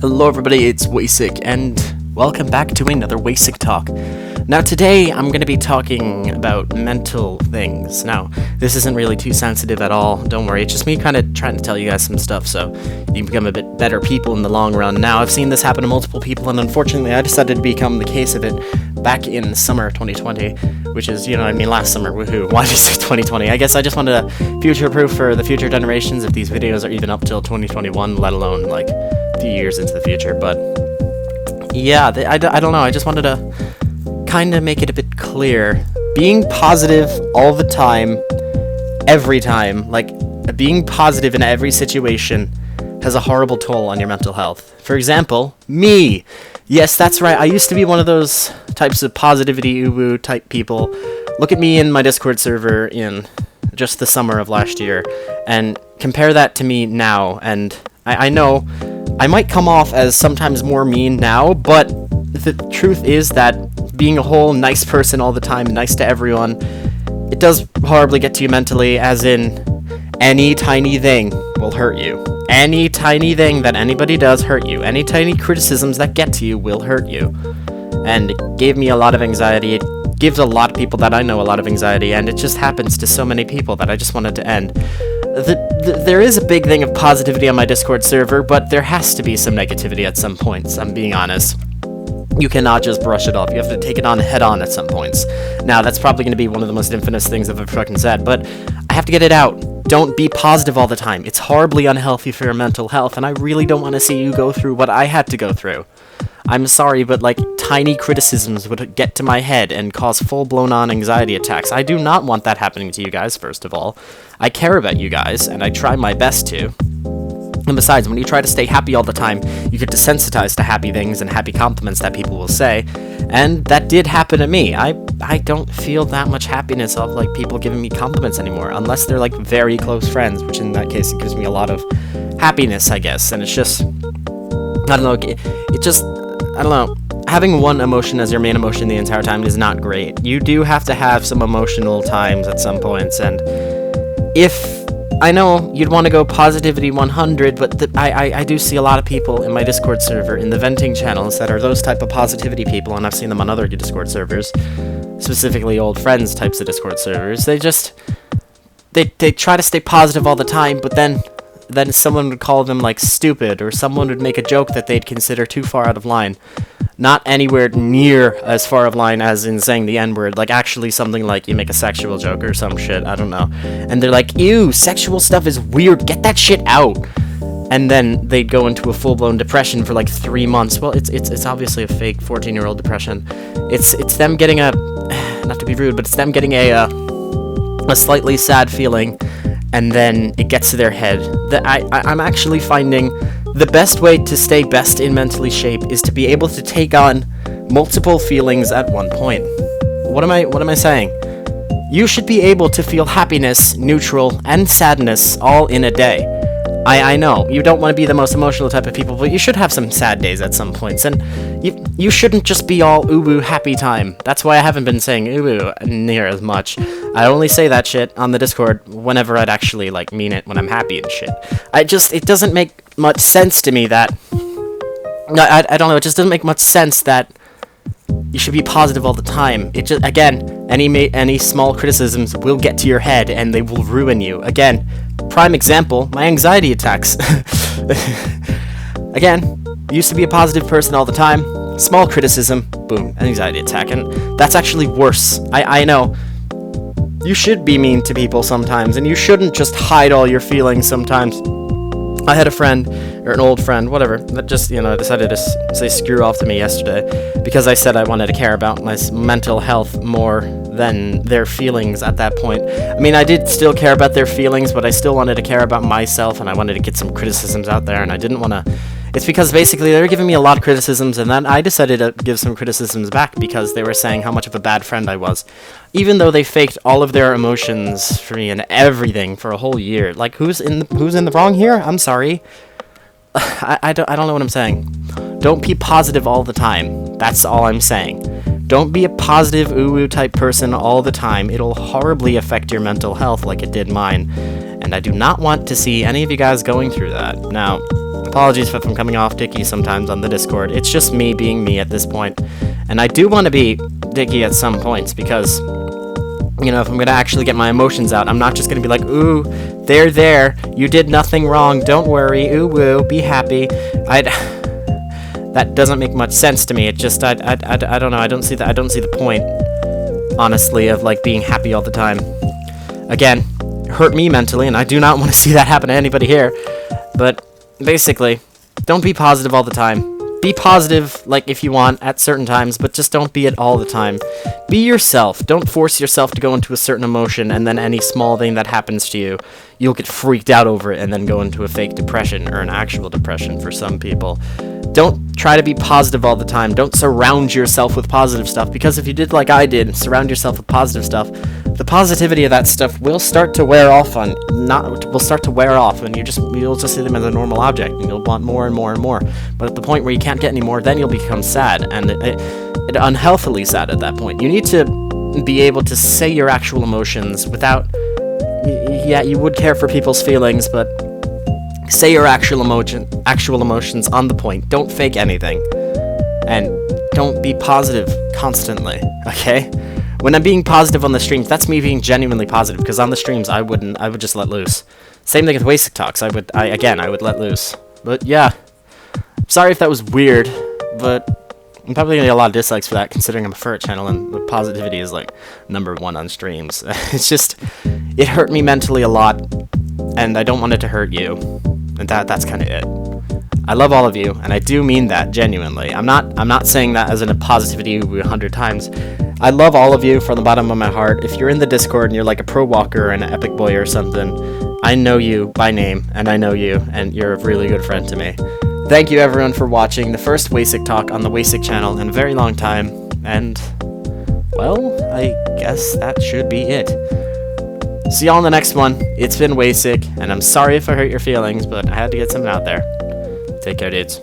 Hello everybody, it's waycic, and welcome back to another waycic talk. Now today I'm going to be talking about mental things. Now, this isn't really too sensitive at all, don't worry, it's just me kind of trying to tell you guys some stuff so you can become a bit better people in the long run. Now, I've seen this happen to multiple people, and unfortunately I decided to become the case of it back in summer 2020, which is, last summer, woohoo. Why did I say 2020? I guess I just wanted to future-proof for the future generations if these videos are even up till 2021, let alone, like, a few years into the future. But, yeah, I don't know, I just wanted to kind of make it a bit clear. Being positive all the time, every time, like, being positive in every situation has a horrible toll on your mental health. For example, me! Yes, that's right, I used to be one of those types of positivity uwu type people. Look at me in my Discord server in just the summer of last year, and compare that to me now, and I know I might come off as sometimes more mean now, but the truth is that being a whole nice person all the time, nice to everyone, it does horribly get to you mentally, as in any tiny thing will hurt you. Any tiny thing that anybody does hurt you. Any tiny criticisms that get to you will hurt you. And it gave me a lot of anxiety. It gives a lot of people that I know a lot of anxiety, and it just happens to so many people that I just wanted to end. There is a big thing of positivity on my Discord server, but there has to be some negativity at some points, I'm being honest. You cannot just brush it off. You have to take it on head on at some points. Now, that's probably going to be one of the most infamous things I've ever fucking said, but I have to get it out. Don't be positive all the time. It's horribly unhealthy for your mental health, and I really don't want to see you go through what I had to go through. I'm sorry, but, like, tiny criticisms would get to my head and cause full-blown on anxiety attacks. I do not want that happening to you guys, first of all. I care about you guys, and I try my best to. And besides, when you try to stay happy all the time, you get desensitized to happy things and happy compliments that people will say, and that did happen to me. I don't feel that much happiness of, like, people giving me compliments anymore, unless they're, like, very close friends, which in that case, it gives me a lot of happiness, I guess, and it's just, I don't know, having one emotion as your main emotion the entire time is not great. You do have to have some emotional times at some points, and if I know you'd want to go positivity 100, but I do see a lot of people in my Discord server, in the venting channels, that are those type of positivity people, and I've seen them on other Discord servers, specifically old friends types of Discord servers. They try to stay positive all the time, but then someone would call them, like, stupid, or someone would make a joke that they'd consider too far out of line. Not anywhere near as far of line as in saying the N-word, like actually something like you make a sexual joke or some shit, I don't know. And they're like, ew, sexual stuff is weird, get that shit out. And then they'd go into a full-blown depression for like 3 months. Well, it's obviously a fake 14-year-old depression. It's them getting a, not to be rude, but it's them getting a slightly sad feeling, and then it gets to their head. I'm actually finding the best way to stay best in mentally shape is to be able to take on multiple feelings at one point. What am I saying? You should be able to feel happiness, neutral, and sadness all in a day. I know, you don't want to be the most emotional type of people, but you should have some sad days at some points, and you shouldn't just be all ooh happy time. That's why I haven't been saying ooh near as much. I only say that shit on the Discord whenever I'd actually, like, mean it when I'm happy and shit. It doesn't make much sense to me that, I don't know, it just doesn't make much sense that you should be positive all the time. It just, again, any small criticisms will get to your head and they will ruin you. Again, prime example, my anxiety attacks. Again, used to be a positive person all the time, small criticism, boom, an anxiety attack, and that's actually worse. I know. You should be mean to people sometimes, and you shouldn't just hide all your feelings sometimes. I had a friend, or an old friend, whatever, that just, decided to say screw off to me yesterday because I said I wanted to care about my mental health more than their feelings at that point. I mean, I did still care about their feelings, but I still wanted to care about myself, and I wanted to get some criticisms out there, and I didn't want to. It's because basically they were giving me a lot of criticisms, and then I decided to give some criticisms back because they were saying how much of a bad friend I was. Even though they faked all of their emotions for me and everything for a whole year. Like, who's in the wrong here? I'm sorry. I don't know what I'm saying. Don't be positive all the time. That's all I'm saying. Don't be a positive ooh type person all the time. It'll horribly affect your mental health like it did mine. And I do not want to see any of you guys going through that. Now, Apologies if I'm coming off dicky sometimes on the Discord. It's just me being me at this point. And I do want to be dicky at some points because, you know, if I'm going to actually get my emotions out, I'm not just going to be like, ooh, there, you did nothing wrong, don't worry, ooh, woo, be happy. That doesn't make much sense to me. It just, I don't know, I don't see the point, honestly, of, like, being happy all the time. Again, hurt me mentally, and I do not want to see that happen to anybody here. But basically, don't be positive all the time. Be positive, like, if you want, at certain times, but just don't be it all the time. Be yourself. Don't force yourself to go into a certain emotion, and then any small thing that happens to you, you'll get freaked out over it and then go into a fake depression, or an actual depression for some people. Don't try to be positive all the time. Don't surround yourself with positive stuff, because if you did like I did, surround yourself with positive stuff, the positivity of that stuff will start to wear off and you'll just see them as a normal object, and you'll want more and more and more. But at the point where you can't get any more, then you'll become sad, and it unhealthily sad at that point. You need to be able to say your actual emotions without, yeah, you would care for people's feelings, but say your actual emotions on the point. Don't fake anything. And don't be positive constantly, okay? When I'm being positive on the streams, that's me being genuinely positive, because on the streams, I would just let loose. Same thing with waycic talks, I would let loose. But yeah, sorry if that was weird, but I'm probably gonna get a lot of dislikes for that, considering I'm a furret channel and the positivity is like #1 on streams. It's just, it hurt me mentally a lot, and I don't want it to hurt you, and that's kind of it. I love all of you, and I do mean that genuinely. I'm not saying that as in a positivity 100 times. I love all of you from the bottom of my heart. If you're in the Discord and you're like a pro walker and an epic boy or something, I know you by name, and I know you, and you're a really good friend to me. Thank you everyone for watching the first waycic talk on the waycic channel in a very long time, and, well, I guess that should be it. See y'all in the next one. It's been waycic, and I'm sorry if I hurt your feelings, but I had to get something out there. Take care, dudes.